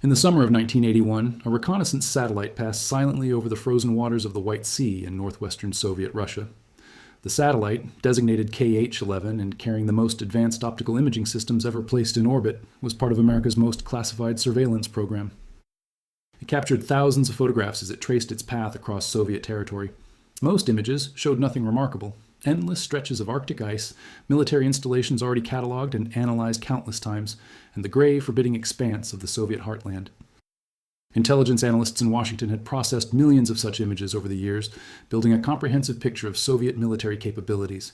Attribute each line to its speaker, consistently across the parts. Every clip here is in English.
Speaker 1: In the summer of 1981, a reconnaissance satellite passed silently over the frozen waters of the White Sea in northwestern Soviet Russia. The satellite, designated KH-11 and carrying the most advanced optical imaging systems ever placed in orbit, was part of America's most classified surveillance program. It captured thousands of photographs as it traced its path across Soviet territory. Most images showed nothing remarkable. Endless stretches of Arctic ice, military installations already catalogued and analyzed countless times, and the gray, forbidding expanse of the Soviet heartland. Intelligence analysts in Washington had processed millions of such images over the years, building a comprehensive picture of Soviet military capabilities.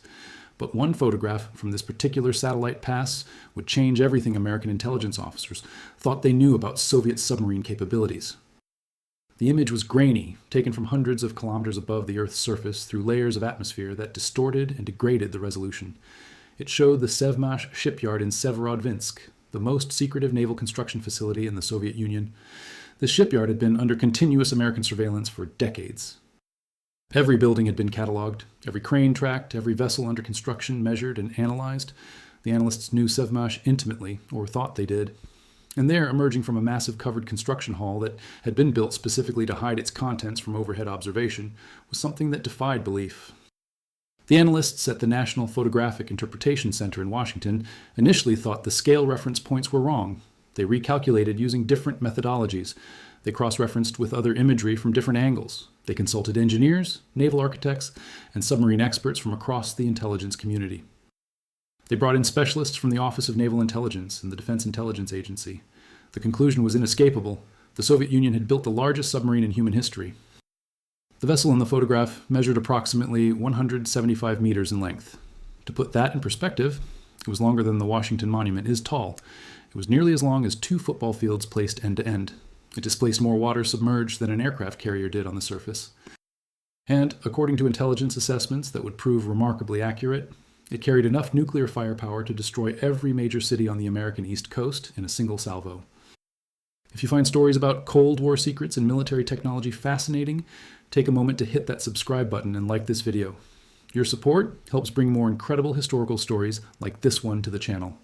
Speaker 1: But one photograph from this particular satellite pass would change everything American intelligence officers thought they knew about Soviet submarine capabilities. The image was grainy, taken from hundreds of kilometers above the Earth's surface through layers of atmosphere that distorted and degraded the resolution. It showed the Sevmash shipyard in Severodvinsk, the most secretive naval construction facility in the Soviet Union. This shipyard had been under continuous American surveillance for decades. Every building had been catalogued, every crane tracked, every vessel under construction measured and analyzed. The analysts knew Sevmash intimately, or thought they did. And there, emerging from a massive covered construction hall that had been built specifically to hide its contents from overhead observation, was something that defied belief. The analysts at the National Photographic Interpretation Center in Washington initially thought the scale reference points were wrong. They recalculated using different methodologies. They cross-referenced with other imagery from different angles. They consulted engineers, naval architects, and submarine experts from across the intelligence community. They brought in specialists from the Office of Naval Intelligence and the Defense Intelligence Agency. The conclusion was inescapable. The Soviet Union had built the largest submarine in human history. The vessel in the photograph measured approximately 175 meters in length. To put that in perspective, it was longer than the Washington Monument is tall. It was nearly as long as 2 football fields placed end to end. It displaced more water submerged than an aircraft carrier did on the surface. And, according to intelligence assessments that would prove remarkably accurate, it carried enough nuclear firepower to destroy every major city on the American East Coast in a single salvo. If you find stories about Cold War secrets and military technology fascinating, take a moment to hit that subscribe button and like this video. Your support helps bring more incredible historical stories like this one to the channel.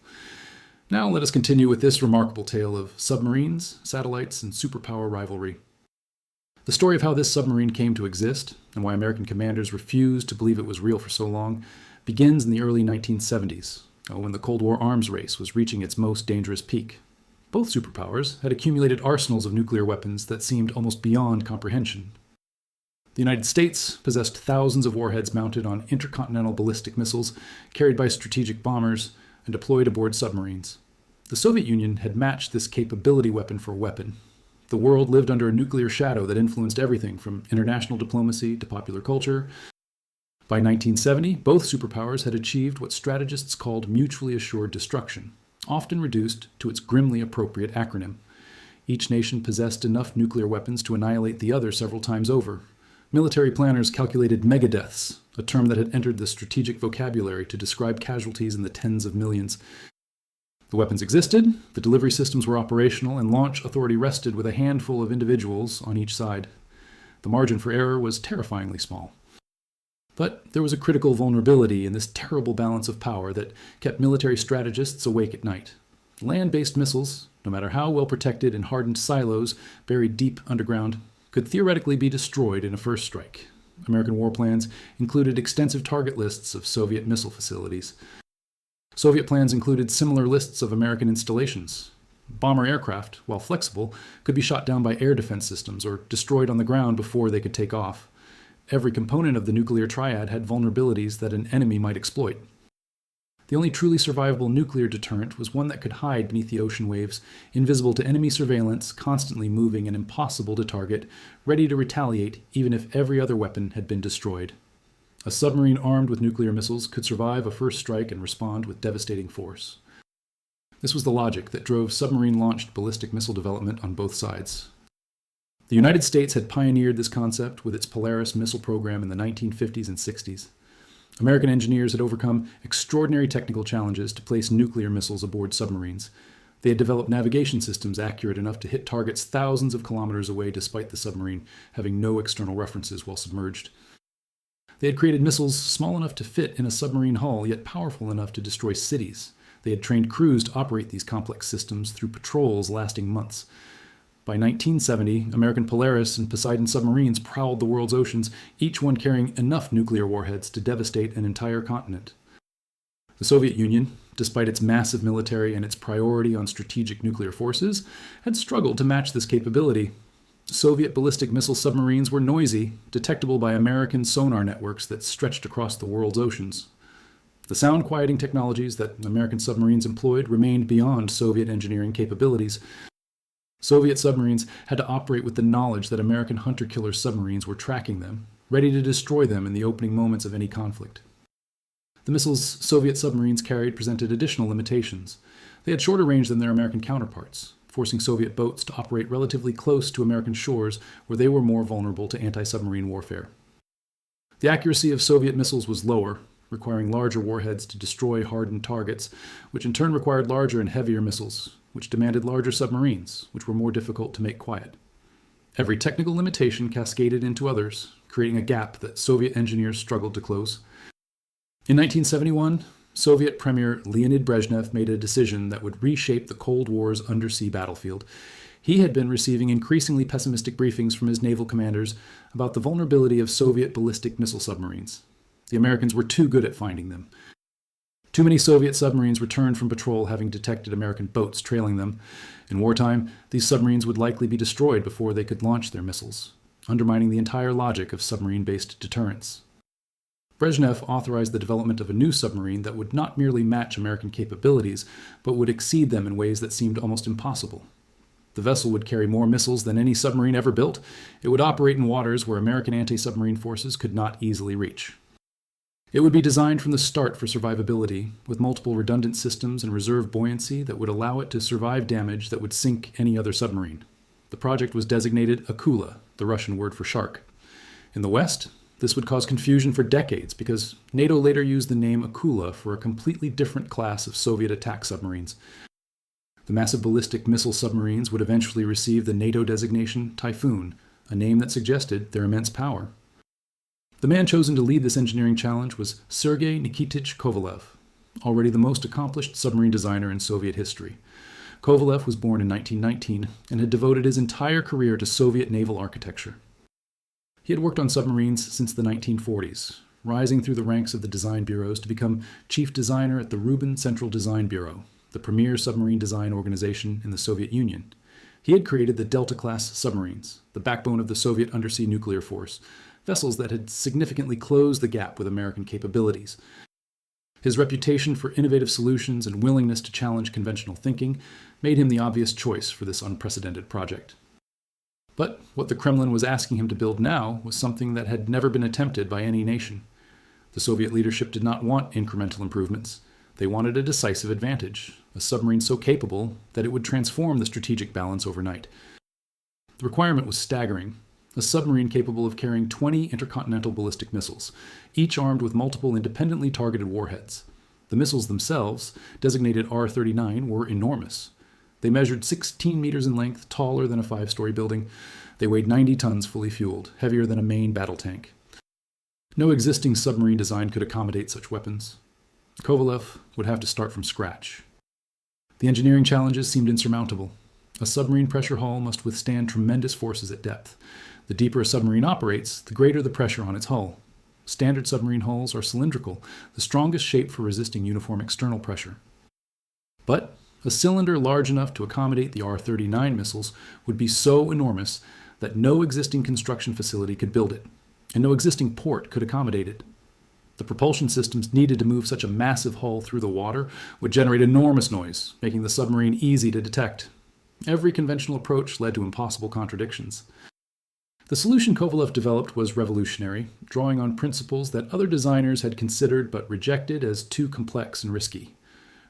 Speaker 1: Now let us continue with this remarkable tale of submarines, satellites, and superpower rivalry. The story of how this submarine came to exist, and why American commanders refused to believe it was real for so long, begins in the early 1970s, when the Cold War arms race was reaching its most dangerous peak. Both superpowers had accumulated arsenals of nuclear weapons that seemed almost beyond comprehension. The United States possessed thousands of warheads mounted on intercontinental ballistic missiles, carried by strategic bombers, and deployed aboard submarines. The Soviet Union had matched this capability weapon for weapon. The world lived under a nuclear shadow that influenced everything from international diplomacy to popular culture. By 1970, both superpowers had achieved what strategists called mutually assured destruction, often reduced to its grimly appropriate acronym. Each nation possessed enough nuclear weapons to annihilate the other several times over. Military planners calculated megadeaths, a term that had entered the strategic vocabulary to describe casualties in the tens of millions. The weapons existed, the delivery systems were operational, and launch authority rested with a handful of individuals on each side. The margin for error was terrifyingly small. But there was a critical vulnerability in this terrible balance of power that kept military strategists awake at night. Land-based missiles, no matter how well protected in hardened silos buried deep underground, could theoretically be destroyed in a first strike. American war plans included extensive target lists of Soviet missile facilities. Soviet plans included similar lists of American installations. Bomber aircraft, while flexible, could be shot down by air defense systems or destroyed on the ground before they could take off. Every component of the nuclear triad had vulnerabilities that an enemy might exploit. The only truly survivable nuclear deterrent was one that could hide beneath the ocean waves, invisible to enemy surveillance, constantly moving and impossible to target, ready to retaliate even if every other weapon had been destroyed. A submarine armed with nuclear missiles could survive a first strike and respond with devastating force. This was the logic that drove submarine-launched ballistic missile development on both sides. The United States had pioneered this concept with its Polaris missile program in the 1950s and 60s. American engineers had overcome extraordinary technical challenges to place nuclear missiles aboard submarines. They had developed navigation systems accurate enough to hit targets thousands of kilometers away despite the submarine having no external references while submerged. They had created missiles small enough to fit in a submarine hull, yet powerful enough to destroy cities. They had trained crews to operate these complex systems through patrols lasting months. By 1970, American Polaris and Poseidon submarines prowled the world's oceans, each one carrying enough nuclear warheads to devastate an entire continent. The Soviet Union, despite its massive military and its priority on strategic nuclear forces, had struggled to match this capability. Soviet ballistic missile submarines were noisy, detectable by American sonar networks that stretched across the world's oceans. The sound quieting technologies that American submarines employed remained beyond Soviet engineering capabilities. Soviet submarines had to operate with the knowledge that American hunter-killer submarines were tracking them, ready to destroy them in the opening moments of any conflict. The missiles Soviet submarines carried presented additional limitations. They had shorter range than their American counterparts, forcing Soviet boats to operate relatively close to American shores where they were more vulnerable to anti-submarine warfare. The accuracy of Soviet missiles was lower, requiring larger warheads to destroy hardened targets, which in turn required larger and heavier missiles, which demanded larger submarines, which were more difficult to make quiet. Every technical limitation cascaded into others, creating a gap that Soviet engineers struggled to close. In 1971, Soviet Premier Leonid Brezhnev made a decision that would reshape the Cold War's undersea battlefield. He had been receiving increasingly pessimistic briefings from his naval commanders about the vulnerability of Soviet ballistic missile submarines. The Americans were too good at finding them. Too many Soviet submarines returned from patrol having detected American boats trailing them. In wartime, these submarines would likely be destroyed before they could launch their missiles, undermining the entire logic of submarine-based deterrence. Brezhnev authorized the development of a new submarine that would not merely match American capabilities, but would exceed them in ways that seemed almost impossible. The vessel would carry more missiles than any submarine ever built. It would operate in waters where American anti-submarine forces could not easily reach. It would be designed from the start for survivability, with multiple redundant systems and reserve buoyancy that would allow it to survive damage that would sink any other submarine. The project was designated Akula, the Russian word for shark. In the West, this would cause confusion for decades because NATO later used the name Akula for a completely different class of Soviet attack submarines. The massive ballistic missile submarines would eventually receive the NATO designation Typhoon, a name that suggested their immense power. The man chosen to lead this engineering challenge was Sergei Nikitich Kovalev, already the most accomplished submarine designer in Soviet history. Kovalev was born in 1919 and had devoted his entire career to Soviet naval architecture. He had worked on submarines since the 1940s, rising through the ranks of the design bureaus to become chief designer at the Rubin Central Design Bureau, the premier submarine design organization in the Soviet Union. He had created the Delta-class submarines, the backbone of the Soviet undersea nuclear force, vessels that had significantly closed the gap with American capabilities. His reputation for innovative solutions and willingness to challenge conventional thinking made him the obvious choice for this unprecedented project. But what the Kremlin was asking him to build now was something that had never been attempted by any nation. The Soviet leadership did not want incremental improvements. They wanted a decisive advantage, a submarine so capable that it would transform the strategic balance overnight. The requirement was staggering. A submarine capable of carrying 20 intercontinental ballistic missiles, each armed with multiple independently targeted warheads. The missiles themselves, designated R-39, were enormous. They measured 16 meters in length, taller than a 5-story building. They weighed 90 tons fully fueled, heavier than a main battle tank. No existing submarine design could accommodate such weapons. Kovalev would have to start from scratch. The engineering challenges seemed insurmountable. A submarine pressure hull must withstand tremendous forces at depth. The deeper a submarine operates, the greater the pressure on its hull. Standard submarine hulls are cylindrical, the strongest shape for resisting uniform external pressure. But a cylinder large enough to accommodate the R-39 missiles would be so enormous that no existing construction facility could build it, and no existing port could accommodate it. The propulsion systems needed to move such a massive hull through the water would generate enormous noise, making the submarine easy to detect. Every conventional approach led to impossible contradictions. The solution Kovalev developed was revolutionary, drawing on principles that other designers had considered but rejected as too complex and risky.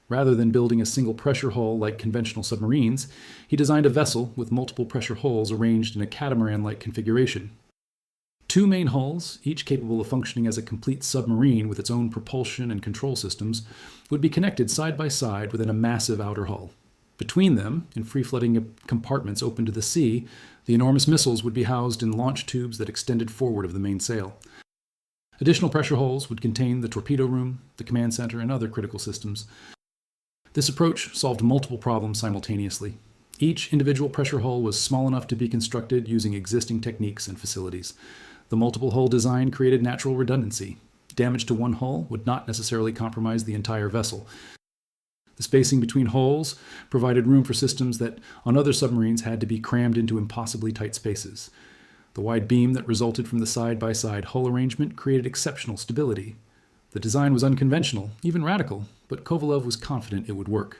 Speaker 1: Rather than building a single pressure hull like conventional submarines, he designed a vessel with multiple pressure hulls arranged in a catamaran-like configuration. 2 main hulls, each capable of functioning as a complete submarine with its own propulsion and control systems, would be connected side by side within a massive outer hull. Between them, in free-floating compartments open to the sea, the enormous missiles would be housed in launch tubes that extended forward of the mainsail. Additional pressure hulls would contain the torpedo room, the command center, and other critical systems. This approach solved multiple problems simultaneously. Each individual pressure hull was small enough to be constructed using existing techniques and facilities. The multiple hull design created natural redundancy. Damage to one hull would not necessarily compromise the entire vessel. The spacing between hulls provided room for systems that, on other submarines, had to be crammed into impossibly tight spaces. The wide beam that resulted from the side-by-side hull arrangement created exceptional stability. The design was unconventional, even radical, but Kovalov was confident it would work.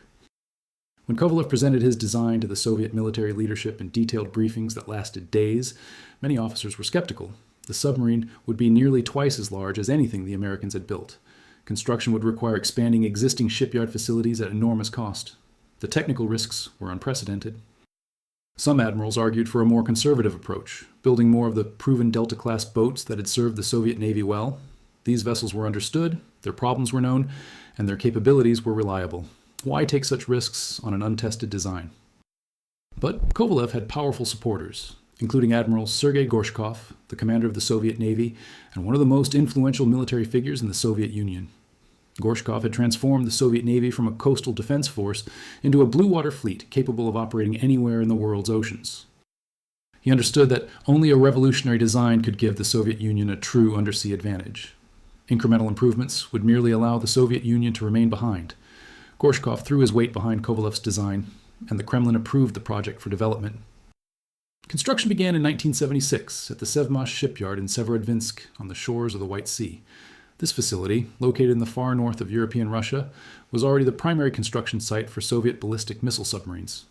Speaker 1: When Kovalov presented his design to the Soviet military leadership in detailed briefings that lasted days, many officers were skeptical. The submarine would be nearly twice as large as anything the Americans had built. Construction would require expanding existing shipyard facilities at enormous cost. The technical risks were unprecedented. Some admirals argued for a more conservative approach, building more of the proven Delta-class boats that had served the Soviet Navy well. These vessels were understood, their problems were known, and their capabilities were reliable. Why take such risks on an untested design? But Kovalev had powerful supporters, including Admiral Sergei Gorshkov, the commander of the Soviet Navy, and one of the most influential military figures in the Soviet Union. Gorshkov had transformed the Soviet Navy from a coastal defense force into a blue water fleet capable of operating anywhere in the world's oceans. He understood that only a revolutionary design could give the Soviet Union a true undersea advantage. Incremental improvements would merely allow the Soviet Union to remain behind. Gorshkov threw his weight behind Kovalev's design, and the Kremlin approved the project for development. Construction began in 1976 at the Sevmash shipyard in Severodvinsk on the shores of the White Sea. This facility, located in the far north of European Russia, was already the primary construction site for Soviet ballistic missile submarines.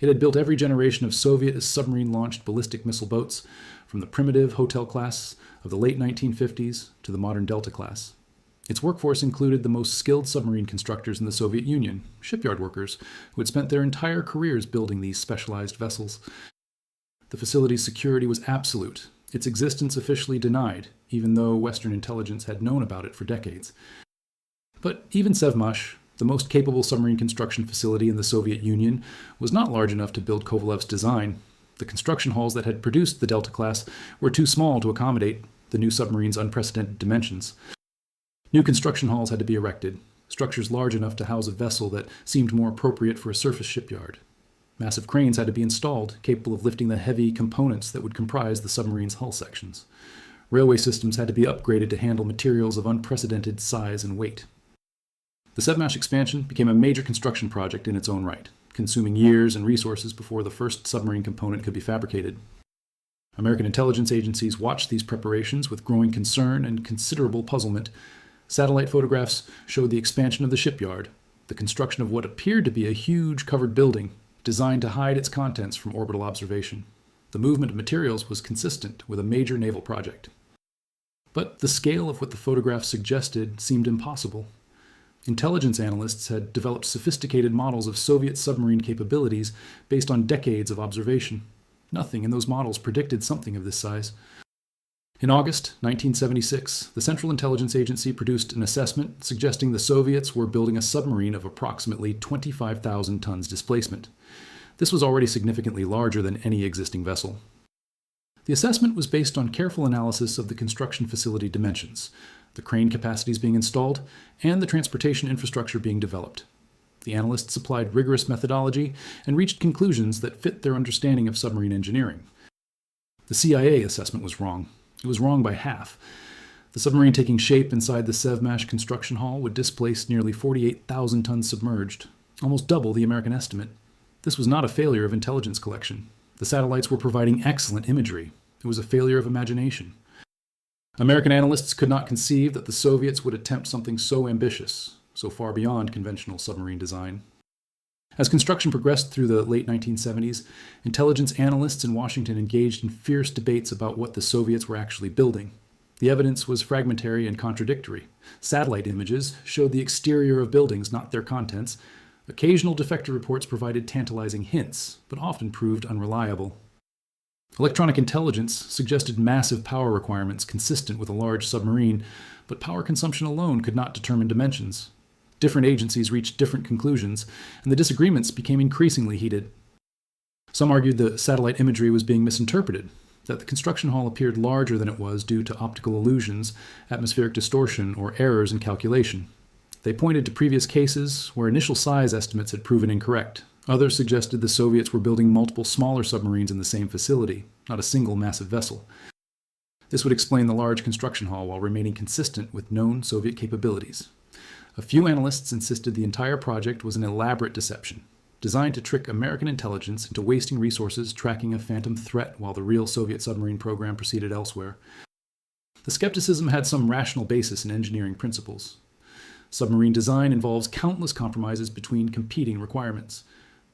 Speaker 1: It had built every generation of Soviet submarine-launched ballistic missile boats, from the primitive Hotel class of the late 1950s to the modern Delta class. Its workforce included the most skilled submarine constructors in the Soviet Union, shipyard workers, who had spent their entire careers building these specialized vessels. The facility's security was absolute, its existence officially denied, even though Western intelligence had known about it for decades. But even Sevmash, the most capable submarine construction facility in the Soviet Union, was not large enough to build Kovalev's design. The construction halls that had produced the Delta class were too small to accommodate the new submarine's unprecedented dimensions. New construction halls had to be erected, structures large enough to house a vessel that seemed more appropriate for a surface shipyard. Massive cranes had to be installed, capable of lifting the heavy components that would comprise the submarine's hull sections. Railway systems had to be upgraded to handle materials of unprecedented size and weight. The Sevmash expansion became a major construction project in its own right, consuming years and resources before the first submarine component could be fabricated. American intelligence agencies watched these preparations with growing concern and considerable puzzlement. Satellite photographs showed the expansion of the shipyard, the construction of what appeared to be a huge covered building, designed to hide its contents from orbital observation. The movement of materials was consistent with a major naval project. But the scale of what the photographs suggested seemed impossible. Intelligence analysts had developed sophisticated models of Soviet submarine capabilities based on decades of observation. Nothing in those models predicted something of this size. In August 1976, the Central Intelligence Agency produced an assessment suggesting the Soviets were building a submarine of approximately 25,000 tons displacement. This was already significantly larger than any existing vessel. The assessment was based on careful analysis of the construction facility dimensions, the crane capacities being installed, and the transportation infrastructure being developed. The analysts applied rigorous methodology and reached conclusions that fit their understanding of submarine engineering. The CIA assessment was wrong. It was wrong by half. The submarine taking shape inside the Sevmash construction hall would displace nearly 48,000 tons submerged, almost double the American estimate. This was not a failure of intelligence collection. The satellites were providing excellent imagery. It was a failure of imagination. American analysts could not conceive that the Soviets would attempt something so ambitious, so far beyond conventional submarine design. As construction progressed through the late 1970s, intelligence analysts in Washington engaged in fierce debates about what the Soviets were actually building. The evidence was fragmentary and contradictory. Satellite images showed the exterior of buildings, not their contents. Occasional defector reports provided tantalizing hints, but often proved unreliable. Electronic intelligence suggested massive power requirements consistent with a large submarine, but power consumption alone could not determine dimensions. Different agencies reached different conclusions, and the disagreements became increasingly heated. Some argued the satellite imagery was being misinterpreted, that the construction hall appeared larger than it was due to optical illusions, atmospheric distortion, or errors in calculation. They pointed to previous cases where initial size estimates had proven incorrect, Others suggested the Soviets were building multiple smaller submarines in the same facility, not a single massive vessel. This would explain the large construction hall while remaining consistent with known Soviet capabilities. A few analysts insisted the entire project was an elaborate deception, designed to trick American intelligence into wasting resources tracking a phantom threat while the real Soviet submarine program proceeded elsewhere. The skepticism had some rational basis in engineering principles. Submarine design involves countless compromises between competing requirements.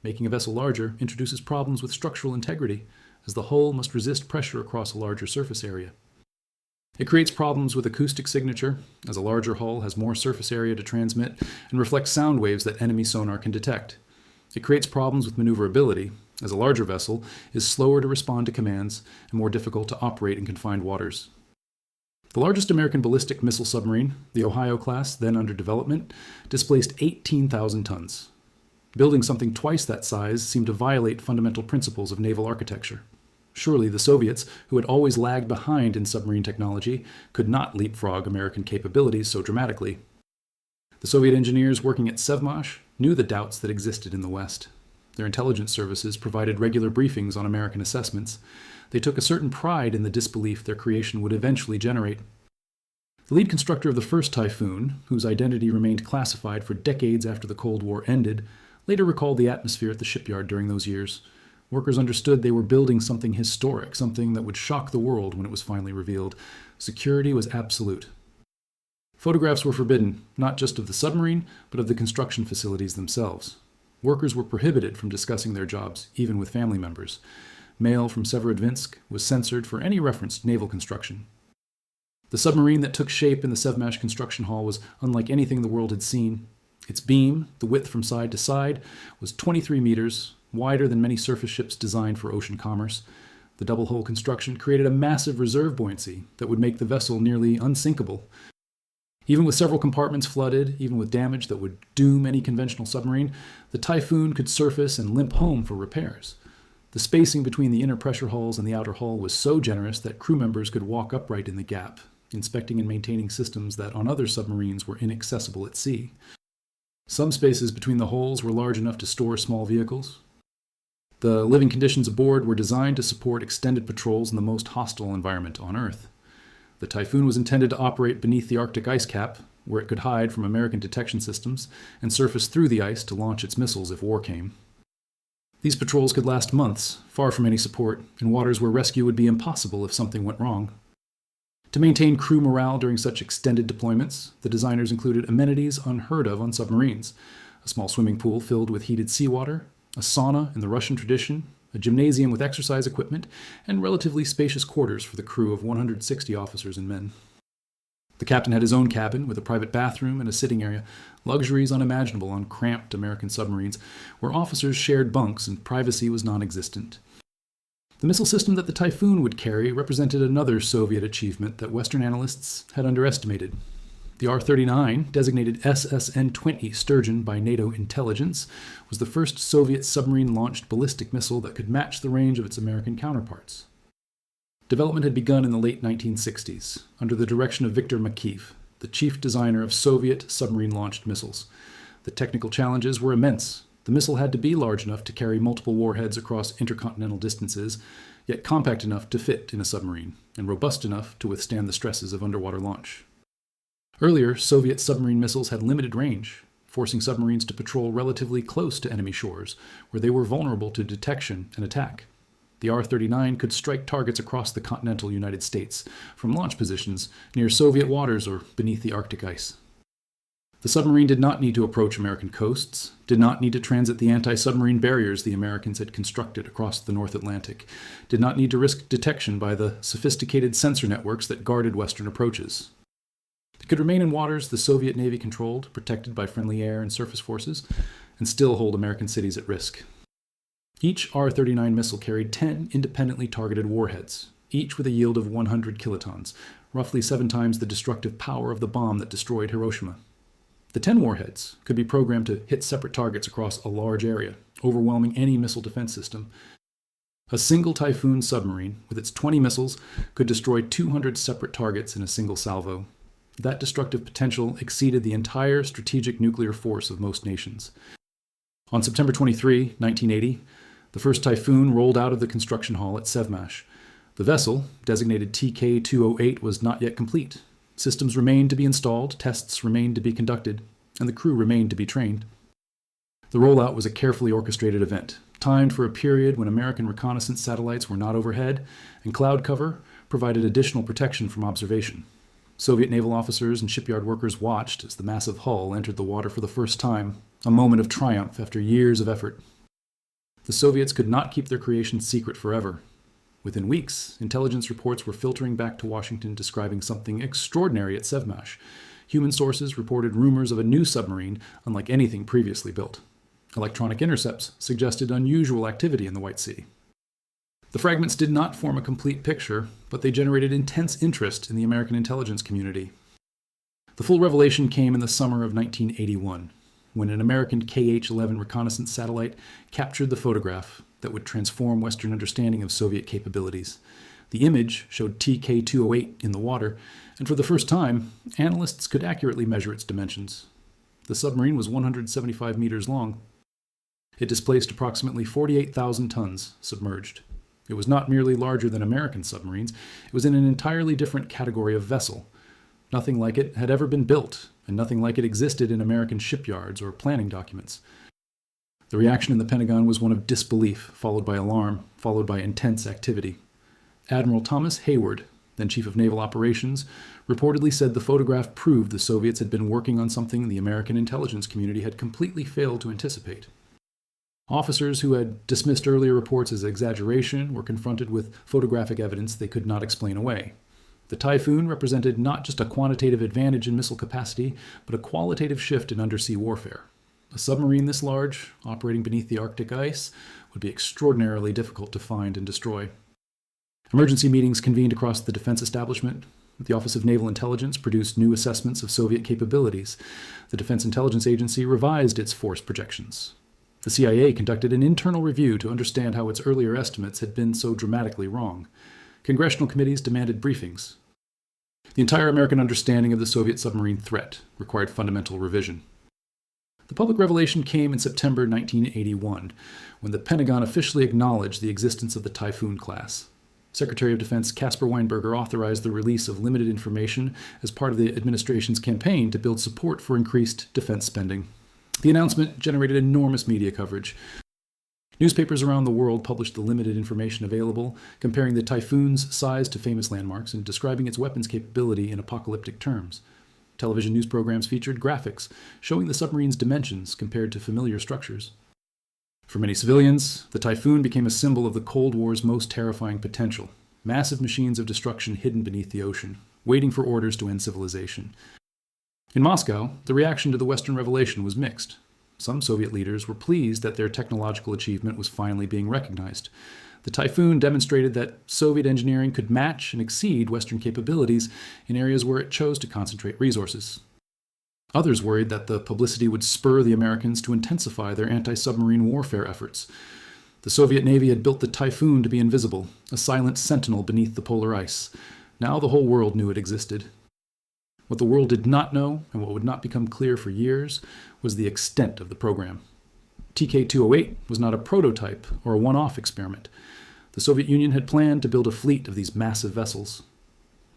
Speaker 1: Making a vessel larger introduces problems with structural integrity, as the hull must resist pressure across a larger surface area. It creates problems with acoustic signature, as a larger hull has more surface area to transmit and reflects sound waves that enemy sonar can detect. It creates problems with maneuverability, as a larger vessel is slower to respond to commands and more difficult to operate in confined waters. The largest American ballistic missile submarine, the Ohio class, then under development, displaced 18,000 tons. Building something twice that size seemed to violate fundamental principles of naval architecture. Surely the Soviets, who had always lagged behind in submarine technology, could not leapfrog American capabilities so dramatically. The Soviet engineers working at Sevmash knew the doubts that existed in the West. Their intelligence services provided regular briefings on American assessments. They took a certain pride in the disbelief their creation would eventually generate. The lead constructor of the first Typhoon, whose identity remained classified for decades after the Cold War ended, later recalled the atmosphere at the shipyard during those years. Workers understood they were building something historic, something that would shock the world when it was finally revealed. Security was absolute. Photographs were forbidden, not just of the submarine, but of the construction facilities themselves. Workers were prohibited from discussing their jobs, even with family members. Mail from Severodvinsk was censored for any reference to naval construction. The submarine that took shape in the Sevmash construction hall was unlike anything the world had seen. Its beam, the width from side to side, was 23 meters, wider than many surface ships designed for ocean commerce. The double-hull construction created a massive reserve buoyancy that would make the vessel nearly unsinkable. Even with several compartments flooded, even with damage that would doom any conventional submarine, the Typhoon could surface and limp home for repairs. The spacing between the inner pressure hulls and the outer hull was so generous that crew members could walk upright in the gap, inspecting and maintaining systems that on other submarines were inaccessible at sea. Some spaces between the hulls were large enough to store small vehicles. The living conditions aboard were designed to support extended patrols in the most hostile environment on Earth. The Typhoon was intended to operate beneath the Arctic ice cap, where it could hide from American detection systems and surface through the ice to launch its missiles if war came. These patrols could last months, far from any support, in waters where rescue would be impossible if something went wrong. To maintain crew morale during such extended deployments, the designers included amenities unheard of on submarines: a small swimming pool filled with heated seawater, a sauna in the Russian tradition, a gymnasium with exercise equipment, and relatively spacious quarters for the crew of 160 officers and men. The captain had his own cabin with a private bathroom and a sitting area, luxuries unimaginable on cramped American submarines, where officers shared bunks and privacy was non-existent. The missile system that the Typhoon would carry represented another Soviet achievement that Western analysts had underestimated. The R-39, designated SSN-20 Sturgeon by NATO intelligence, was the first Soviet submarine-launched ballistic missile that could match the range of its American counterparts. Development had begun in the late 1960s, under the direction of Viktor Makeev, the chief designer of Soviet submarine-launched missiles. The technical challenges were immense. The missile had to be large enough to carry multiple warheads across intercontinental distances, yet compact enough to fit in a submarine, and robust enough to withstand the stresses of underwater launch. Earlier, Soviet submarine missiles had limited range, forcing submarines to patrol relatively close to enemy shores, where they were vulnerable to detection and attack. The R-39 could strike targets across the continental United States, from launch positions near Soviet waters or beneath the Arctic ice. The submarine did not need to approach American coasts, did not need to transit the anti-submarine barriers the Americans had constructed across the North Atlantic, did not need to risk detection by the sophisticated sensor networks that guarded Western approaches. It could remain in waters the Soviet Navy controlled, protected by friendly air and surface forces, and still hold American cities at risk. Each R-39 missile carried 10 independently targeted warheads, each with a yield of 100 kilotons, roughly 7 times the destructive power of the bomb that destroyed Hiroshima. The 10 warheads could be programmed to hit separate targets across a large area, overwhelming any missile defense system. A single Typhoon submarine, with its 20 missiles, could destroy 200 separate targets in a single salvo. That destructive potential exceeded the entire strategic nuclear force of most nations. On September 23, 1980, the first Typhoon rolled out of the construction hall at Sevmash. The vessel, designated TK-208, was not yet complete. Systems remained to be installed, tests remained to be conducted, and the crew remained to be trained. The rollout was a carefully orchestrated event, timed for a period when American reconnaissance satellites were not overhead, and cloud cover provided additional protection from observation. Soviet naval officers and shipyard workers watched as the massive hull entered the water for the first time, a moment of triumph after years of effort. The Soviets could not keep their creation secret forever. Within weeks, intelligence reports were filtering back to Washington describing something extraordinary at Sevmash. Human sources reported rumors of a new submarine unlike anything previously built. Electronic intercepts suggested unusual activity in the White Sea. The fragments did not form a complete picture, but they generated intense interest in the American intelligence community. The full revelation came in the summer of 1981, when an American KH-11 reconnaissance satellite captured the photograph that would transform Western understanding of Soviet capabilities. The image showed TK-208 in the water, and for the first time, analysts could accurately measure its dimensions. The submarine was 175 meters long. It displaced approximately 48,000 tons submerged. It was not merely larger than American submarines, it was in an entirely different category of vessel. Nothing like it had ever been built, and nothing like it existed in American shipyards or planning documents. The reaction in the Pentagon was one of disbelief, followed by alarm, followed by intense activity. Admiral Thomas Hayward, then Chief of Naval Operations, reportedly said the photograph proved the Soviets had been working on something the American intelligence community had completely failed to anticipate. Officers who had dismissed earlier reports as exaggeration were confronted with photographic evidence they could not explain away. The Typhoon represented not just a quantitative advantage in missile capacity, but a qualitative shift in undersea warfare. A submarine this large, operating beneath the Arctic ice, would be extraordinarily difficult to find and destroy. Emergency meetings convened across the defense establishment. The Office of Naval Intelligence produced new assessments of Soviet capabilities. The Defense Intelligence Agency revised its force projections. The CIA conducted an internal review to understand how its earlier estimates had been so dramatically wrong. Congressional committees demanded briefings. The entire American understanding of the Soviet submarine threat required fundamental revision. The public revelation came in September 1981, when the Pentagon officially acknowledged the existence of the Typhoon class. Secretary of Defense Caspar Weinberger authorized the release of limited information as part of the administration's campaign to build support for increased defense spending. The announcement generated enormous media coverage. Newspapers around the world published the limited information available, comparing the Typhoon's size to famous landmarks and describing its weapons capability in apocalyptic terms. Television news programs featured graphics showing the submarine's dimensions compared to familiar structures. For many civilians, the Typhoon became a symbol of the Cold War's most terrifying potential, massive machines of destruction hidden beneath the ocean, waiting for orders to end civilization. In Moscow, the reaction to the Western revelation was mixed. Some Soviet leaders were pleased that their technological achievement was finally being recognized. The Typhoon demonstrated that Soviet engineering could match and exceed Western capabilities in areas where it chose to concentrate resources. Others worried that the publicity would spur the Americans to intensify their anti-submarine warfare efforts. The Soviet Navy had built the Typhoon to be invisible, a silent sentinel beneath the polar ice. Now the whole world knew it existed. What the world did not know, and what would not become clear for years, was the extent of the program. TK-208 was not a prototype or a one-off experiment. The Soviet Union had planned to build a fleet of these massive vessels.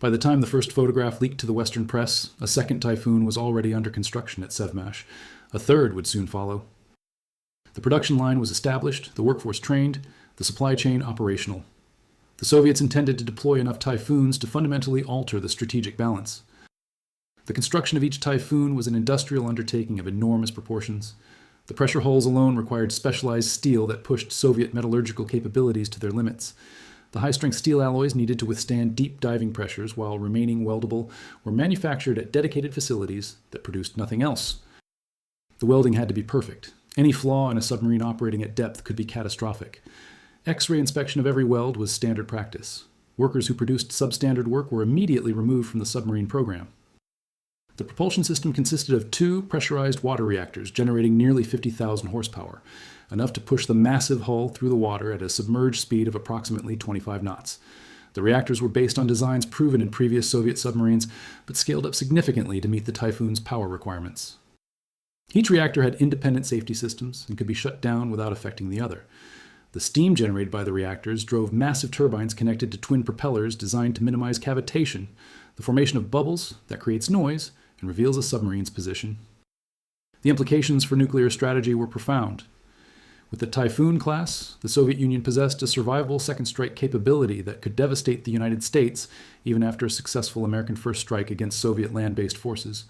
Speaker 1: By the time the first photograph leaked to the Western press, a second Typhoon was already under construction at Sevmash. A third would soon follow. The production line was established, the workforce trained, the supply chain operational. The Soviets intended to deploy enough Typhoons to fundamentally alter the strategic balance. The construction of each Typhoon was an industrial undertaking of enormous proportions. The pressure hulls alone required specialized steel that pushed Soviet metallurgical capabilities to their limits. The high-strength steel alloys needed to withstand deep diving pressures while remaining weldable were manufactured at dedicated facilities that produced nothing else. The welding had to be perfect. Any flaw in a submarine operating at depth could be catastrophic. X-ray inspection of every weld was standard practice. Workers who produced substandard work were immediately removed from the submarine program. The propulsion system consisted of two pressurized water reactors generating nearly 50,000 horsepower, enough to push the massive hull through the water at a submerged speed of approximately 25 knots. The reactors were based on designs proven in previous Soviet submarines, but scaled up significantly to meet the Typhoon's power requirements. Each reactor had independent safety systems and could be shut down without affecting the other. The steam generated by the reactors drove massive turbines connected to twin propellers designed to minimize cavitation, the formation of bubbles that creates noise and reveals a submarine's position. The implications for nuclear strategy were profound. With the Typhoon class, the Soviet Union possessed a survivable second strike capability that could devastate the United States even after a successful American first strike against Soviet land-based forces.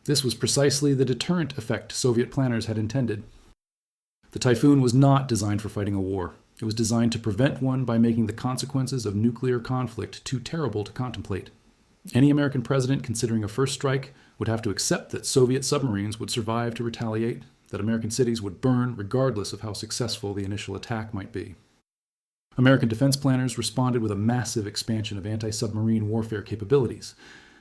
Speaker 1: This was precisely the deterrent effect Soviet planners had intended. The Typhoon was not designed for fighting a war. It was designed to prevent one by making the consequences of nuclear conflict too terrible to contemplate. Any American president considering a first strike would have to accept that Soviet submarines would survive to retaliate, that American cities would burn regardless of how successful the initial attack might be. American defense planners responded with a massive expansion of anti-submarine warfare capabilities.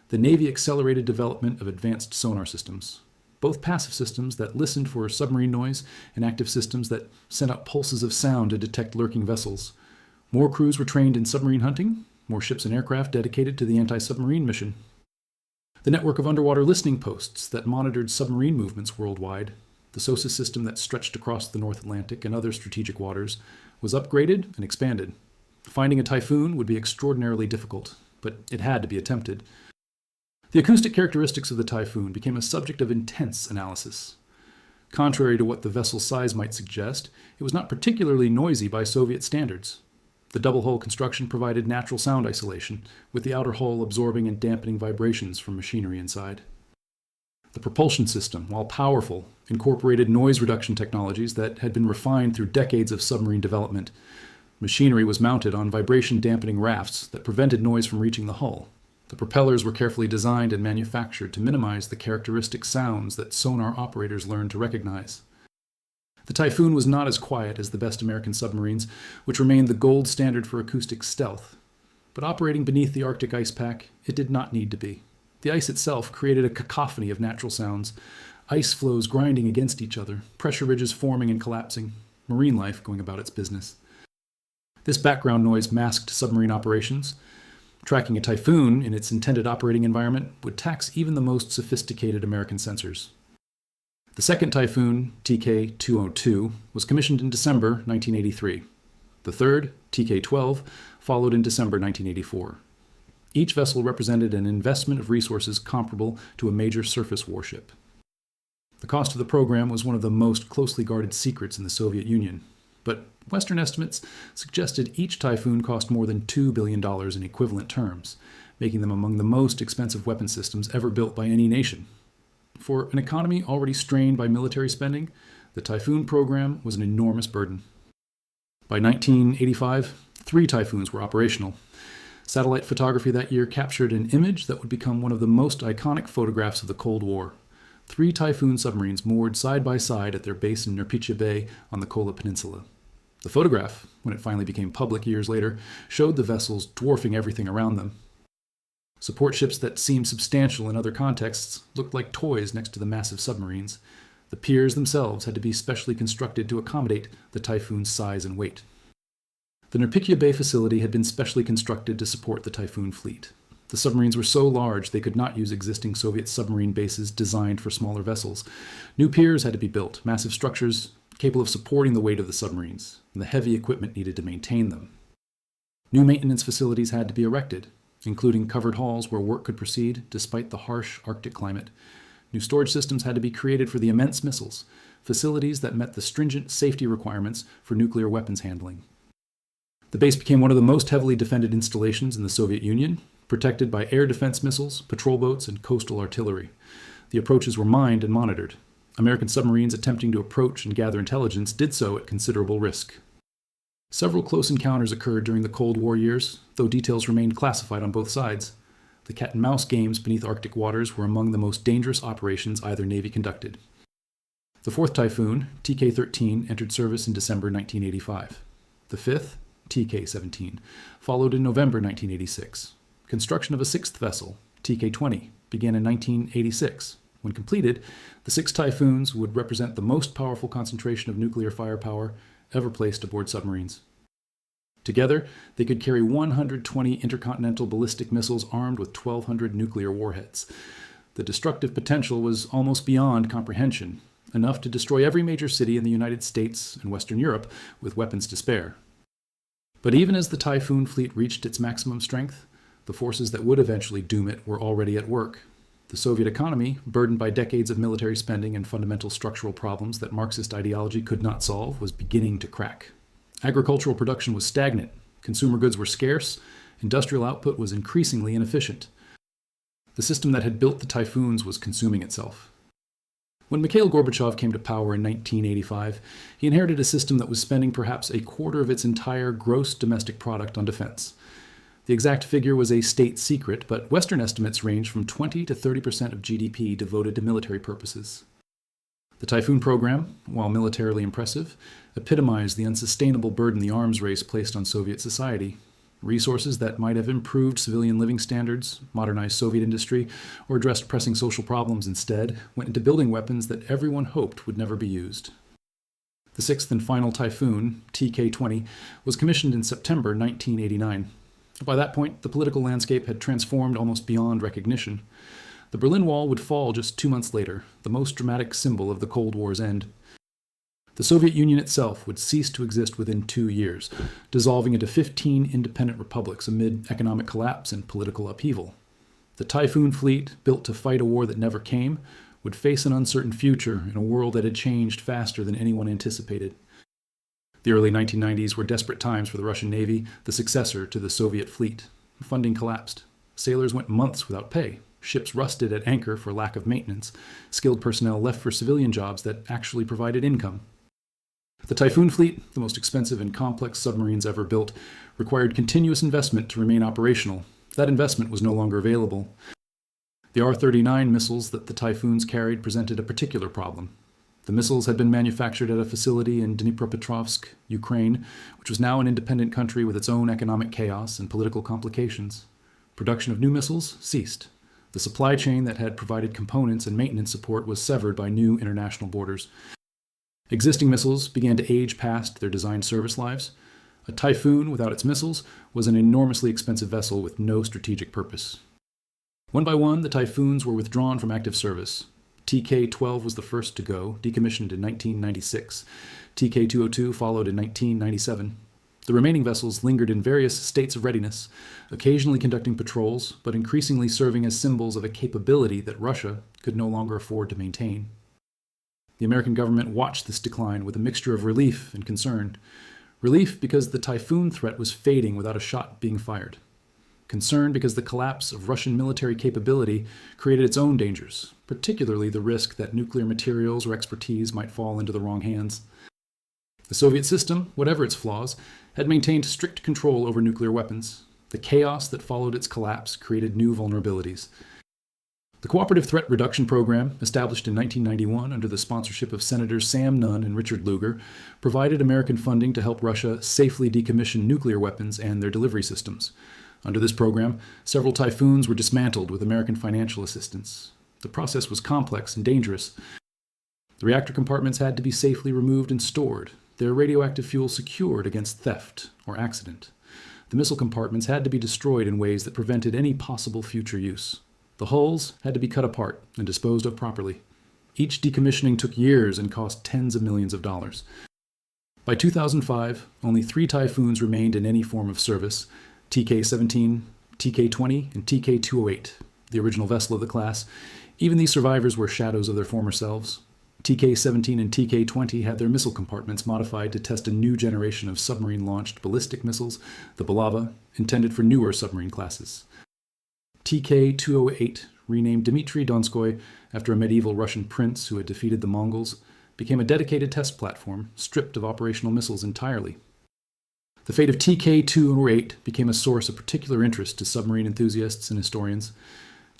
Speaker 1: The Navy accelerated development of advanced sonar systems, both passive systems that listened for submarine noise and active systems that sent out pulses of sound to detect lurking vessels. More crews were trained in submarine hunting, more ships and aircraft dedicated to the anti-submarine mission. The network of underwater listening posts that monitored submarine movements worldwide, the SOSA system that stretched across the North Atlantic and other strategic waters, was upgraded and expanded. Finding a Typhoon would be extraordinarily difficult, but it had to be attempted. The acoustic characteristics of the Typhoon became a subject of intense analysis. Contrary to what the vessel's size might suggest, it was not particularly noisy by Soviet standards. The double-hull construction provided natural sound isolation, with the outer hull absorbing and dampening vibrations from machinery inside. The propulsion system, while powerful, incorporated noise reduction technologies that had been refined through decades of submarine development. Machinery was mounted on vibration-dampening rafts that prevented noise from reaching the hull. The propellers were carefully designed and manufactured to minimize the characteristic sounds that sonar operators learned to recognize. The Typhoon was not as quiet as the best American submarines, which remained the gold standard for acoustic stealth. But operating beneath the Arctic ice pack, it did not need to be. The ice itself created a cacophony of natural sounds, ice floes grinding against each other, pressure ridges forming and collapsing, marine life going about its business. This background noise masked submarine operations. Tracking a Typhoon in its intended operating environment would tax even the most sophisticated American sensors. The second Typhoon, TK-202, was commissioned in December 1983. The third, TK-12, followed in December 1984. Each vessel represented an investment of resources comparable to a major surface warship. The cost of the program was one of the most closely guarded secrets in the Soviet Union, but Western estimates suggested each Typhoon cost more than $2 billion in equivalent terms, making them among the most expensive weapon systems ever built by any nation. For an economy already strained by military spending, the Typhoon program was an enormous burden. By 1985, 3 Typhoons were operational. Satellite photography that year captured an image that would become one of the most iconic photographs of the Cold War. 3 Typhoon submarines moored side by side at their base in Nerpicha Bay on the Kola Peninsula. The photograph, when it finally became public years later, showed the vessels dwarfing everything around them. Support ships that seemed substantial in other contexts looked like toys next to the massive submarines. The piers themselves had to be specially constructed to accommodate the Typhoon's size and weight. The Nerpicha Bay facility had been specially constructed to support the Typhoon fleet. The submarines were so large they could not use existing Soviet submarine bases designed for smaller vessels. New piers had to be built, massive structures capable of supporting the weight of the submarines, and the heavy equipment needed to maintain them. New maintenance facilities had to be erected, including covered halls where work could proceed despite the harsh Arctic climate. New storage systems had to be created for the immense missiles, facilities that met the stringent safety requirements for nuclear weapons handling. The base became one of the most heavily defended installations in the Soviet Union, protected by air defense missiles, patrol boats, and coastal artillery. The approaches were mined and monitored. American submarines attempting to approach and gather intelligence did so at considerable risk. Several close encounters occurred during the Cold War years, though details remained classified on both sides. The cat-and-mouse games beneath Arctic waters were among the most dangerous operations either Navy conducted. The fourth Typhoon, TK-13, entered service in December 1985. The fifth, TK-17, followed in November 1986. Construction of a sixth vessel, TK-20, began in 1986. When completed, the 6 Typhoons would represent the most powerful concentration of nuclear firepower ever placed aboard submarines. Together, they could carry 120 intercontinental ballistic missiles armed with 1,200 nuclear warheads. The destructive potential was almost beyond comprehension, enough to destroy every major city in the United States and Western Europe with weapons to spare. But even as the Typhoon fleet reached its maximum strength, the forces that would eventually doom it were already at work. The Soviet economy, burdened by decades of military spending and fundamental structural problems that Marxist ideology could not solve, was beginning to crack. Agricultural production was stagnant, consumer goods were scarce, industrial output was increasingly inefficient. The system that had built the Typhoons was consuming itself. When Mikhail Gorbachev came to power in 1985, he inherited a system that was spending perhaps a quarter of its entire gross domestic product on defense. The exact figure was a state secret, but Western estimates range from 20 to 30% of GDP devoted to military purposes. The Typhoon program, while militarily impressive, epitomized the unsustainable burden the arms race placed on Soviet society. Resources that might have improved civilian living standards, modernized Soviet industry, or addressed pressing social problems instead went into building weapons that everyone hoped would never be used. The sixth and final Typhoon, TK-20, was commissioned in September 1989. By that point, the political landscape had transformed almost beyond recognition. The Berlin Wall would fall just 2 months later, the most dramatic symbol of the Cold War's end. The Soviet Union itself would cease to exist within 2 years, dissolving into 15 independent republics amid economic collapse and political upheaval. The Typhoon fleet, built to fight a war that never came, would face an uncertain future in a world that had changed faster than anyone anticipated. The early 1990s were desperate times for the Russian Navy, the successor to the Soviet fleet. Funding collapsed. Sailors went months without pay. Ships rusted at anchor for lack of maintenance. Skilled personnel left for civilian jobs that actually provided income. The Typhoon fleet, the most expensive and complex submarines ever built, required continuous investment to remain operational. That investment was no longer available. The R-39 missiles that the Typhoons carried presented a particular problem. The missiles had been manufactured at a facility in Dnipropetrovsk, Ukraine, which was now an independent country with its own economic chaos and political complications. Production of new missiles ceased. The supply chain that had provided components and maintenance support was severed by new international borders. Existing missiles began to age past their designed service lives. A Typhoon without its missiles was an enormously expensive vessel with no strategic purpose. One by one, the Typhoons were withdrawn from active service. TK-12 was the first to go, decommissioned in 1996. TK-202 followed in 1997. The remaining vessels lingered in various states of readiness, occasionally conducting patrols, but increasingly serving as symbols of a capability that Russia could no longer afford to maintain. The American government watched this decline with a mixture of relief and concern. Relief because the Typhoon threat was fading without a shot being fired. Concern because the collapse of Russian military capability created its own dangers, particularly the risk that nuclear materials or expertise might fall into the wrong hands. The Soviet system, whatever its flaws, had maintained strict control over nuclear weapons. The chaos that followed its collapse created new vulnerabilities. The Cooperative Threat Reduction Program, established in 1991 under the sponsorship of Senators Sam Nunn and Richard Lugar, provided American funding to help Russia safely decommission nuclear weapons and their delivery systems. Under this program, several Typhoons were dismantled with American financial assistance. The process was complex and dangerous. The reactor compartments had to be safely removed and stored, their radioactive fuel secured against theft or accident. The missile compartments had to be destroyed in ways that prevented any possible future use. The hulls had to be cut apart and disposed of properly. Each decommissioning took years and cost tens of millions of dollars. By 2005, only 3 Typhoons remained in any form of service: TK-17, TK-20, and TK-208, the original vessel of the class. Even these survivors were shadows of their former selves. TK-17 and TK-20 had their missile compartments modified to test a new generation of submarine-launched ballistic missiles, the Bulava, intended for newer submarine classes. TK-208, renamed Dmitry Donskoy after a medieval Russian prince who had defeated the Mongols, became a dedicated test platform, stripped of operational missiles entirely. The fate of TK-208 became a source of particular interest to submarine enthusiasts and historians.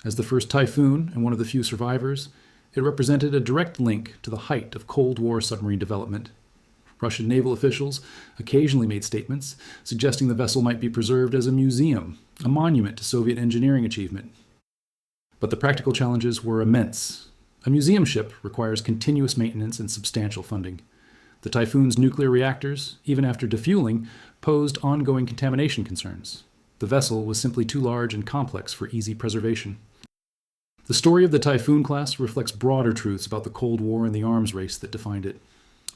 Speaker 1: As the first Typhoon and one of the few survivors, it represented a direct link to the height of Cold War submarine development. Russian naval officials occasionally made statements suggesting the vessel might be preserved as a museum, a monument to Soviet engineering achievement. But the practical challenges were immense. A museum ship requires continuous maintenance and substantial funding. The Typhoon's nuclear reactors, even after defueling, posed ongoing contamination concerns. The vessel was simply too large and complex for easy preservation. The story of the Typhoon class reflects broader truths about the Cold War and the arms race that defined it.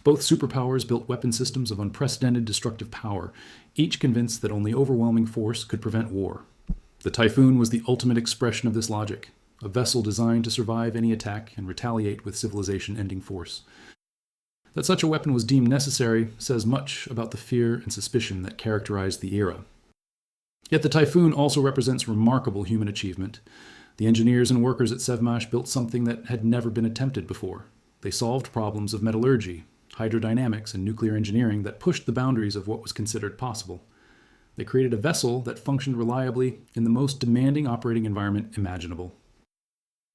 Speaker 1: Both superpowers built weapon systems of unprecedented destructive power, each convinced that only overwhelming force could prevent war. The Typhoon was the ultimate expression of this logic, a vessel designed to survive any attack and retaliate with civilization-ending force. That such a weapon was deemed necessary says much about the fear and suspicion that characterized the era. Yet the Typhoon also represents remarkable human achievement. The engineers and workers at Sevmash built something that had never been attempted before. They solved problems of metallurgy, hydrodynamics, and nuclear engineering that pushed the boundaries of what was considered possible. They created a vessel that functioned reliably in the most demanding operating environment imaginable.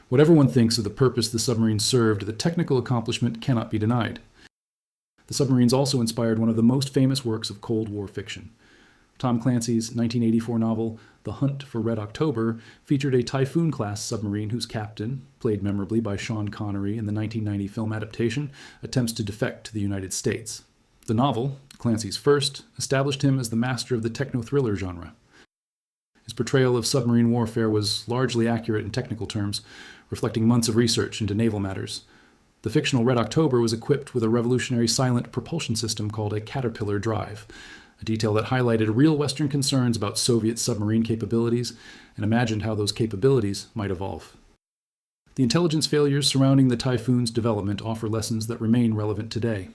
Speaker 1: Whatever one thinks of the purpose the submarines served, the technical accomplishment cannot be denied. The submarines also inspired one of the most famous works of Cold War fiction. Tom Clancy's 1984 novel, The Hunt for Red October, featured a Typhoon-class submarine whose captain, played memorably by Sean Connery in the 1990 film adaptation, attempts to defect to the United States. The novel, Clancy's first, established him as the master of the techno-thriller genre. His portrayal of submarine warfare was largely accurate in technical terms, reflecting months of research into naval matters. The fictional Red October was equipped with a revolutionary silent propulsion system called a Caterpillar drive, a detail that highlighted real Western concerns about Soviet submarine capabilities and imagined how those capabilities might evolve. The intelligence failures surrounding the Typhoon's development offer lessons that remain relevant today.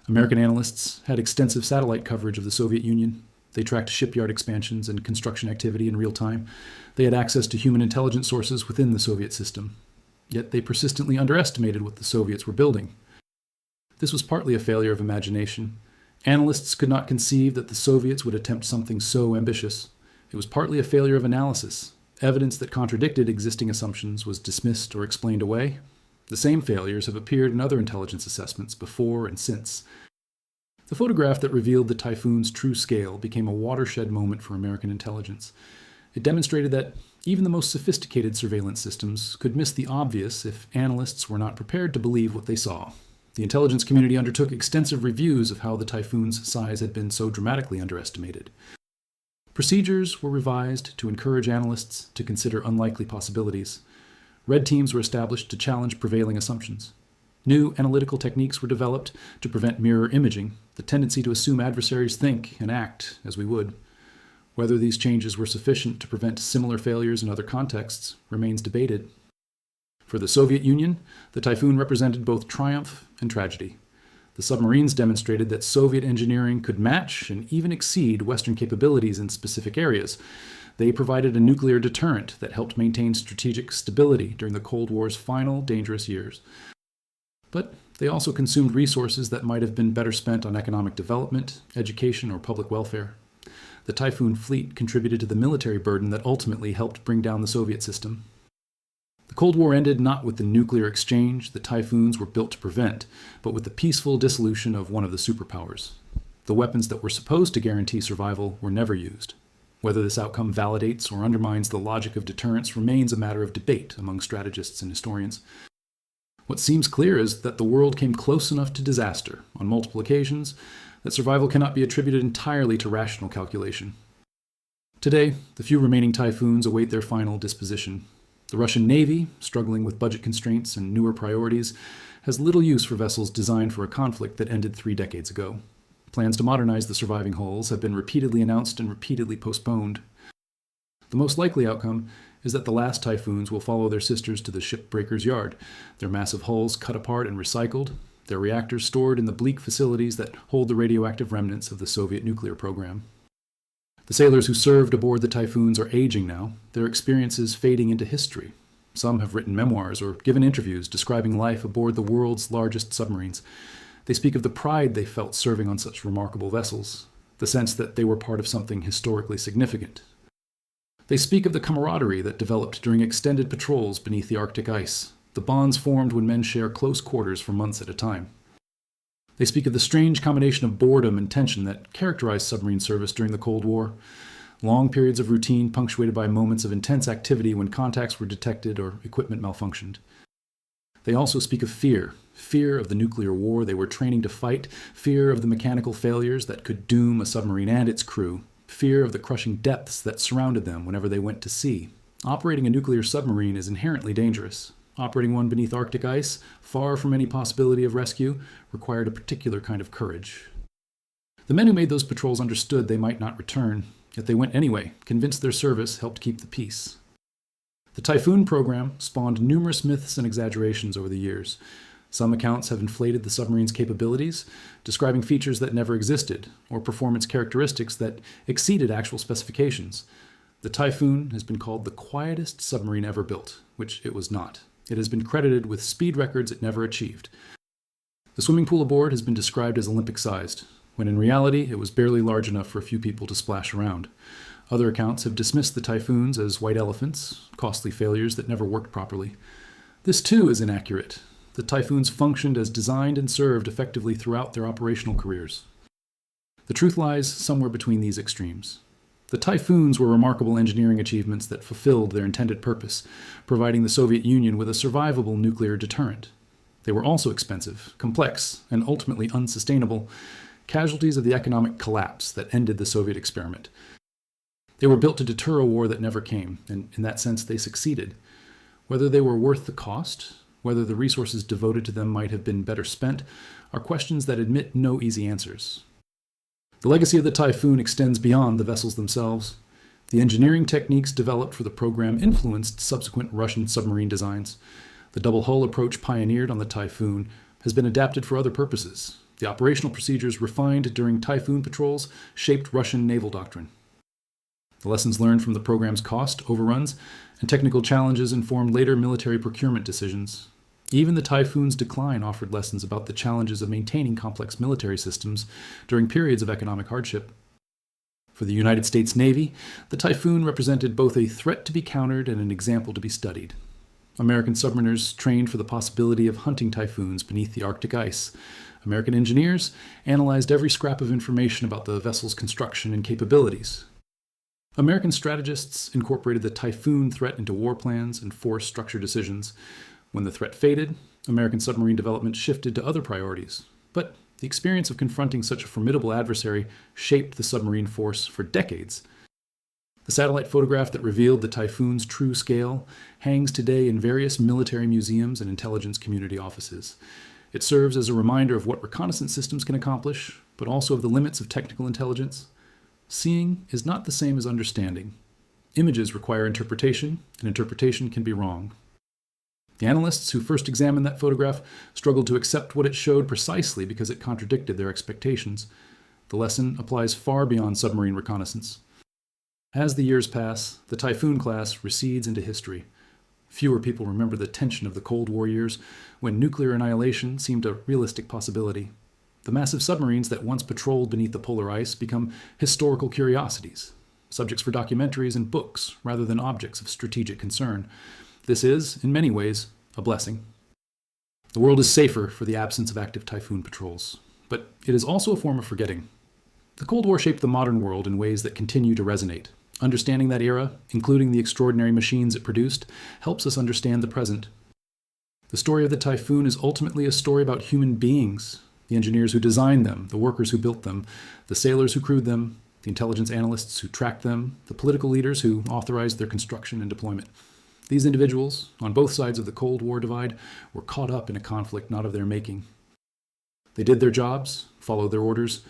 Speaker 1: American analysts had extensive satellite coverage of the Soviet Union. They tracked shipyard expansions and construction activity in real time. They had access to human intelligence sources within the Soviet system. Yet they persistently underestimated what the Soviets were building. This was partly a failure of imagination. Analysts could not conceive that the Soviets would attempt something so ambitious. It was partly a failure of analysis. Evidence that contradicted existing assumptions was dismissed or explained away. The same failures have appeared in other intelligence assessments before and since. The photograph that revealed the Typhoon's true scale became a watershed moment for American intelligence. It demonstrated that even the most sophisticated surveillance systems could miss the obvious if analysts were not prepared to believe what they saw. The intelligence community undertook extensive reviews of how the Typhoon's size had been so dramatically underestimated. Procedures were revised to encourage analysts to consider unlikely possibilities. Red teams were established to challenge prevailing assumptions. New analytical techniques were developed to prevent mirror imaging, the tendency to assume adversaries think and act as we would. Whether these changes were sufficient to prevent similar failures in other contexts remains debated. For the Soviet Union, the Typhoon represented both triumph and tragedy. The submarines demonstrated that Soviet engineering could match and even exceed Western capabilities in specific areas. They provided a nuclear deterrent that helped maintain strategic stability during the Cold War's final dangerous years. But they also consumed resources that might have been better spent on economic development, education, or public welfare. The Typhoon fleet contributed to the military burden that ultimately helped bring down the Soviet system. The Cold War ended not with the nuclear exchange the Typhoons were built to prevent, but with the peaceful dissolution of one of the superpowers. The weapons that were supposed to guarantee survival were never used. Whether this outcome validates or undermines the logic of deterrence remains a matter of debate among strategists and historians. What seems clear is that the world came close enough to disaster on multiple occasions that survival cannot be attributed entirely to rational calculation. Today, the few remaining Typhoons await their final disposition. The Russian Navy, struggling with budget constraints and newer priorities, has little use for vessels designed for a conflict that ended 3 decades ago. Plans to modernize the surviving hulls have been repeatedly announced and repeatedly postponed. The most likely outcome is that the last Typhoons will follow their sisters to the shipbreaker's yard, their massive hulls cut apart and recycled, their reactors stored in the bleak facilities that hold the radioactive remnants of the Soviet nuclear program. The sailors who served aboard the Typhoons are aging now, their experiences fading into history. Some have written memoirs or given interviews describing life aboard the world's largest submarines. They speak of the pride they felt serving on such remarkable vessels, the sense that they were part of something historically significant. They speak of the camaraderie that developed during extended patrols beneath the Arctic ice, the bonds formed when men share close quarters for months at a time. They speak of the strange combination of boredom and tension that characterized submarine service during the Cold War. Long periods of routine punctuated by moments of intense activity when contacts were detected or equipment malfunctioned. They also speak of fear of the nuclear war they were training to fight, fear of the mechanical failures that could doom a submarine and its crew, fear of the crushing depths that surrounded them whenever they went to sea. Operating a nuclear submarine is inherently dangerous. Operating one beneath Arctic ice, far from any possibility of rescue, required a particular kind of courage. The men who made those patrols understood they might not return, yet they went anyway, convinced their service helped keep the peace. The Typhoon program spawned numerous myths and exaggerations over the years. Some accounts have inflated the submarine's capabilities, describing features that never existed, or performance characteristics that exceeded actual specifications. The Typhoon has been called the quietest submarine ever built, which it was not. It has been credited with speed records it never achieved. The swimming pool aboard has been described as Olympic-sized, when in reality it was barely large enough for a few people to splash around. Other accounts have dismissed the Typhoons as white elephants, costly failures that never worked properly. This too is inaccurate. The Typhoons functioned as designed and served effectively throughout their operational careers. The truth lies somewhere between these extremes. The Typhoons were remarkable engineering achievements that fulfilled their intended purpose, providing the Soviet Union with a survivable nuclear deterrent. They were also expensive, complex, and ultimately unsustainable, casualties of the economic collapse that ended the Soviet experiment. They were built to deter a war that never came, and in that sense they succeeded. Whether they were worth the cost, whether the resources devoted to them might have been better spent, are questions that admit no easy answers. The legacy of the Typhoon extends beyond the vessels themselves. The engineering techniques developed for the program influenced subsequent Russian submarine designs. The double hull approach pioneered on the Typhoon has been adapted for other purposes. The operational procedures refined during Typhoon patrols shaped Russian naval doctrine. The lessons learned from the program's cost overruns and technical challenges informed later military procurement decisions. Even the Typhoon's decline offered lessons about the challenges of maintaining complex military systems during periods of economic hardship. For the United States Navy, the Typhoon represented both a threat to be countered and an example to be studied. American submariners trained for the possibility of hunting Typhoons beneath the Arctic ice. American engineers analyzed every scrap of information about the vessel's construction and capabilities. American strategists incorporated the Typhoon threat into war plans and force structure decisions. When the threat faded, American submarine development shifted to other priorities. But the experience of confronting such a formidable adversary shaped the submarine force for decades. The satellite photograph that revealed the Typhoon's true scale hangs today in various military museums and intelligence community offices. It serves as a reminder of what reconnaissance systems can accomplish, but also of the limits of technical intelligence. Seeing is not the same as understanding. Images require interpretation, and interpretation can be wrong. The analysts who first examined that photograph struggled to accept what it showed precisely because it contradicted their expectations. The lesson applies far beyond submarine reconnaissance. As the years pass, the Typhoon class recedes into history. Fewer people remember the tension of the Cold War years, when nuclear annihilation seemed a realistic possibility. The massive submarines that once patrolled beneath the polar ice become historical curiosities, subjects for documentaries and books rather than objects of strategic concern. This is, in many ways, a blessing. The world is safer for the absence of active Typhoon patrols, but it is also a form of forgetting. The Cold War shaped the modern world in ways that continue to resonate. Understanding that era, including the extraordinary machines it produced, helps us understand the present. The story of the Typhoon is ultimately a story about human beings, the engineers who designed them, the workers who built them, the sailors who crewed them, the intelligence analysts who tracked them, the political leaders who authorized their construction and deployment. These individuals, on both sides of the Cold War divide, were caught up in a conflict not of their making. They did their jobs, followed their orders,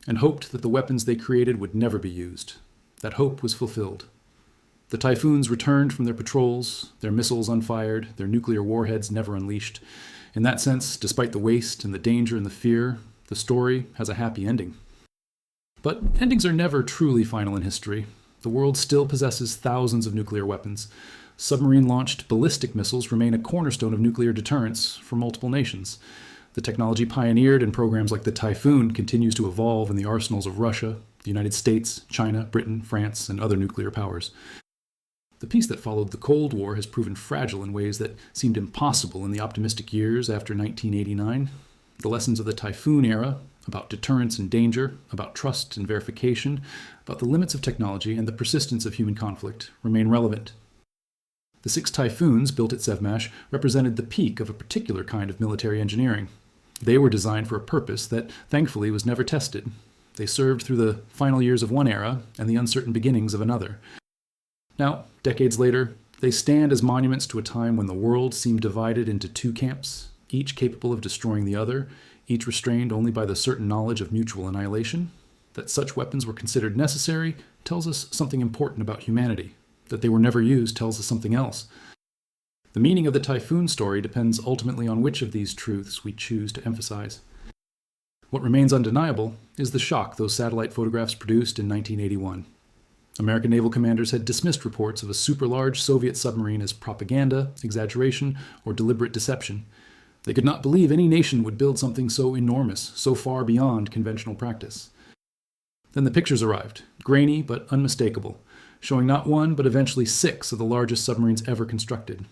Speaker 1: and hoped that the weapons they created would never be used. That hope was fulfilled. The Typhoons returned from their patrols, their missiles unfired, their nuclear warheads never unleashed. In that sense, despite the waste and the danger and the fear, the story has a happy ending. But endings are never truly final in history. The world still possesses thousands of nuclear weapons. Submarine-launched ballistic missiles remain a cornerstone of nuclear deterrence for multiple nations. The technology pioneered in programs like the Typhoon continues to evolve in the arsenals of Russia, the United States, China, Britain, France, and other nuclear powers. The peace that followed the Cold War has proven fragile in ways that seemed impossible in the optimistic years after 1989. The lessons of the Typhoon era, about deterrence and danger, about trust and verification, about the limits of technology and the persistence of human conflict, remain relevant. The 6 Typhoons built at Sevmash represented the peak of a particular kind of military engineering. They were designed for a purpose that, thankfully, was never tested. They served through the final years of one era and the uncertain beginnings of another. Now, decades later, they stand as monuments to a time when the world seemed divided into two camps, each capable of destroying the other, each restrained only by the certain knowledge of mutual annihilation. That such weapons were considered necessary tells us something important about humanity. That they were never used tells us something else. The meaning of the Typhoon story depends ultimately on which of these truths we choose to emphasize. What remains undeniable is the shock those satellite photographs produced in 1981. American naval commanders had dismissed reports of a super-large Soviet submarine as propaganda, exaggeration, or deliberate deception. They could not believe any nation would build something so enormous, so far beyond conventional practice. Then the pictures arrived, grainy but unmistakable, showing not one but eventually 6 of the largest submarines ever constructed.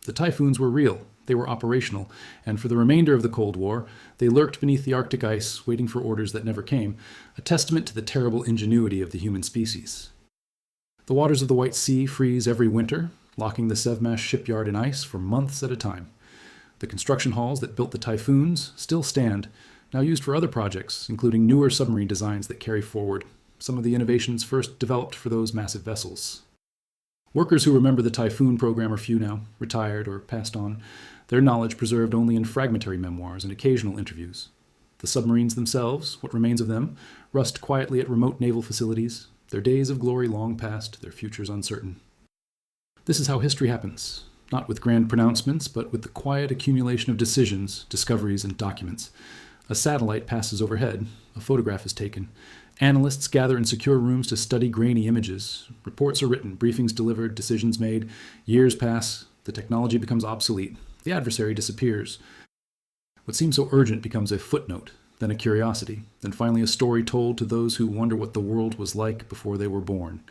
Speaker 1: The Typhoons were real, they were operational, and for the remainder of the Cold War, they lurked beneath the Arctic ice, waiting for orders that never came, a testament to the terrible ingenuity of the human species. The waters of the White Sea freeze every winter, locking the Sevmash shipyard in ice for months at a time. The construction halls that built the Typhoons still stand, now used for other projects, including newer submarine designs that carry forward some of the innovations first developed for those massive vessels. Workers who remember the Typhoon program are few now, retired or passed on, their knowledge preserved only in fragmentary memoirs and occasional interviews. The submarines themselves, what remains of them, rust quietly at remote naval facilities, their days of glory long past, their futures uncertain. This is how history happens, not with grand pronouncements, but with the quiet accumulation of decisions, discoveries, and documents. A satellite passes overhead, a photograph is taken. Analysts gather in secure rooms to study grainy images. Reports are written, briefings delivered, decisions made. Years pass, the technology becomes obsolete. The adversary disappears. What seems so urgent becomes a footnote, then a curiosity, then finally a story told to those who wonder what the world was like before they were born.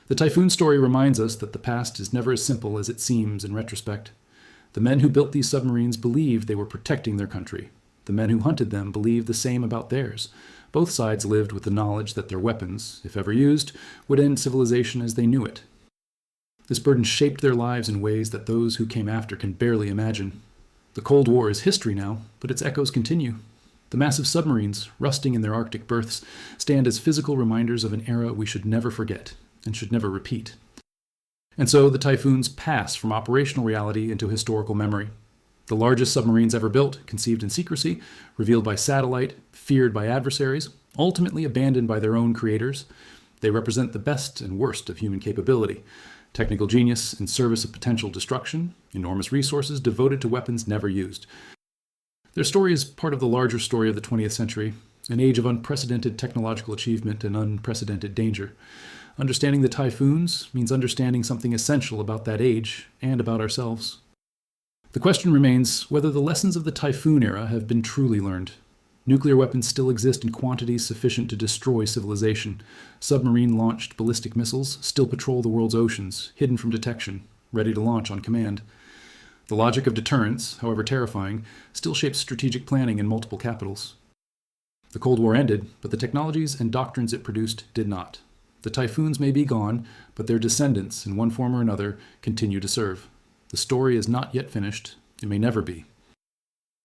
Speaker 1: The Typhoon story reminds us that the past is never as simple as it seems in retrospect. The men who built these submarines believed they were protecting their country. The men who hunted them believed the same about theirs. Both sides lived with the knowledge that their weapons, if ever used, would end civilization as they knew it. This burden shaped their lives in ways that those who came after can barely imagine. The Cold War is history now, but its echoes continue. The massive submarines, rusting in their Arctic berths, stand as physical reminders of an era we should never forget and should never repeat. And so the Typhoons pass from operational reality into historical memory. The largest submarines ever built, conceived in secrecy, revealed by satellite, feared by adversaries, ultimately abandoned by their own creators. They represent the best and worst of human capability. Technical genius in service of potential destruction, enormous resources devoted to weapons never used. Their story is part of the larger story of the 20th century, an age of unprecedented technological achievement and unprecedented danger. Understanding the Typhoons means understanding something essential about that age and about ourselves. The question remains whether the lessons of the Typhoon era have been truly learned. Nuclear weapons still exist in quantities sufficient to destroy civilization. Submarine-launched ballistic missiles still patrol the world's oceans, hidden from detection, ready to launch on command. The logic of deterrence, however terrifying, still shapes strategic planning in multiple capitals. The Cold War ended, but the technologies and doctrines it produced did not. The Typhoons may be gone, but their descendants, in one form or another, continue to serve. The story is not yet finished. It may never be.